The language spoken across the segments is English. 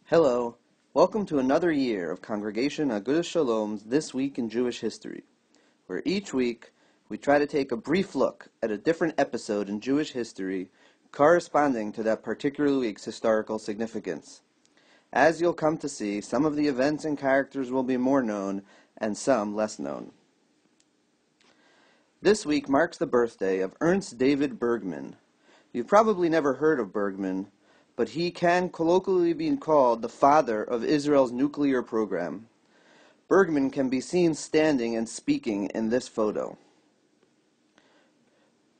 Hello, welcome to another year of Congregation Agudas Shalom's This Week in Jewish History, where each week we try to take a brief look at a different episode in Jewish history corresponding to that particular week's historical significance. As you'll come to see, some of the events and characters will be more known and some less known. This week marks the birthday of Ernst David Bergmann. You've probably never heard of Bergmann, but he can colloquially be called the father of Israel's nuclear program. Bergmann can be seen standing and speaking in this photo.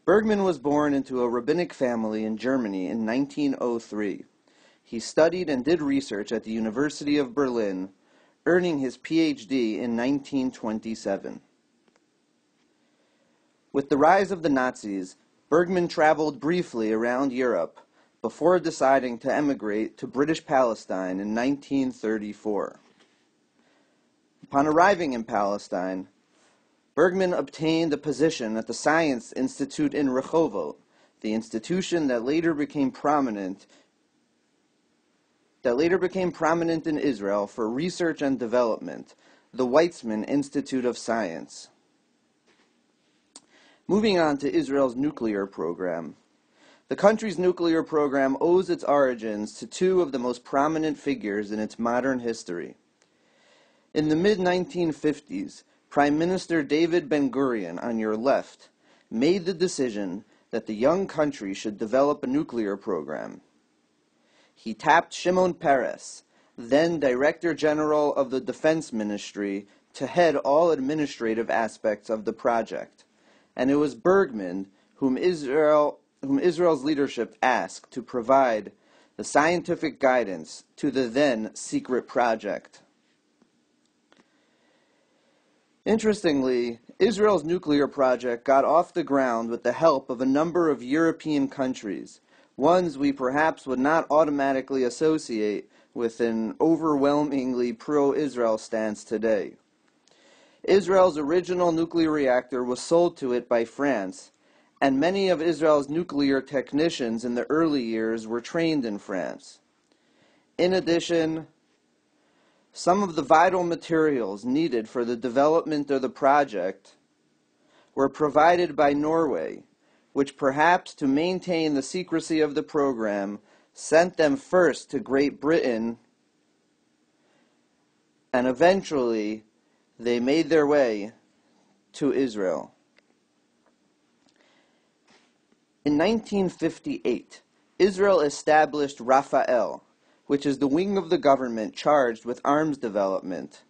Bergmann was born into a rabbinic family in Germany in 1903. He studied and did research at the University of Berlin, earning his PhD in 1927. With the rise of the Nazis, Bergmann traveled briefly around Europe before deciding to emigrate to British Palestine in 1934. Upon arriving in Palestine, Bergmann obtained a position at the Science Institute in Rehovot, the institution that later became prominent in Israel for research and development, the Weizmann Institute of Science. Moving on to Israel's nuclear program. The country's nuclear program owes its origins to two of the most prominent figures in its modern history. In the mid-1950s, Prime Minister David Ben-Gurion, on your left, made the decision that the young country should develop a nuclear program. He tapped Shimon Peres, then Director General of the Defense Ministry, to head all administrative aspects of the project, and it was Bergmann whom Israel's leadership asked to provide the scientific guidance to the then secret project. Interestingly, Israel's nuclear project got off the ground with the help of a number of European countries, ones we perhaps would not automatically associate with an overwhelmingly pro-Israel stance today. Israel's original nuclear reactor was sold to it by France, and many of Israel's nuclear technicians in the early years were trained in France. In addition, some of the vital materials needed for the development of the project were provided by Norway, which perhaps to maintain the secrecy of the program sent them first to Great Britain, and eventually they made their way to Israel. In 1958, Israel established Rafael, which is the wing of the government charged with arms development.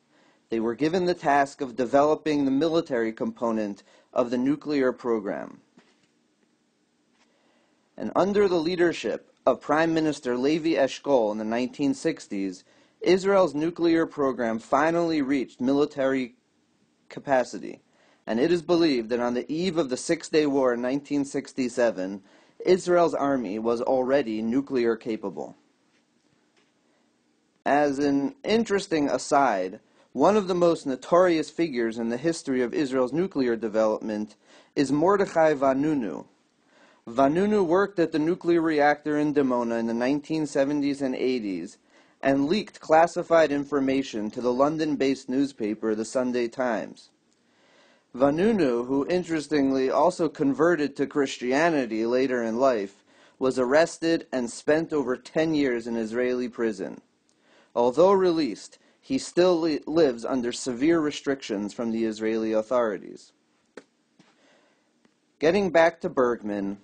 They were given the task of developing the military component of the nuclear program. And under the leadership of Prime Minister Levi Eshkol in the 1960s, Israel's nuclear program finally reached military capacity, and it is believed that on the eve of the Six-Day War in 1967, Israel's army was already nuclear capable. As an interesting aside, one of the most notorious figures in the history of Israel's nuclear development is Mordechai Vanunu. Vanunu worked at the nuclear reactor in Dimona in the 1970s and 80s and leaked classified information to the London-based newspaper, the Sunday Times. Vanunu, who interestingly also converted to Christianity later in life, was arrested and spent over 10 years in Israeli prison. Although released, he still lives under severe restrictions from the Israeli authorities. Getting back to Bergmann,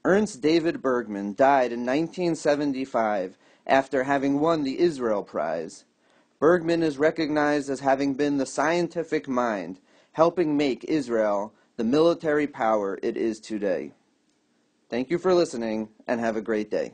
Ernst David Bergmann died in 1975 after having won the Israel Prize. Bergmann is recognized as having been the scientific mind helping make Israel the military power it is today. Thank you for listening, and have a great day.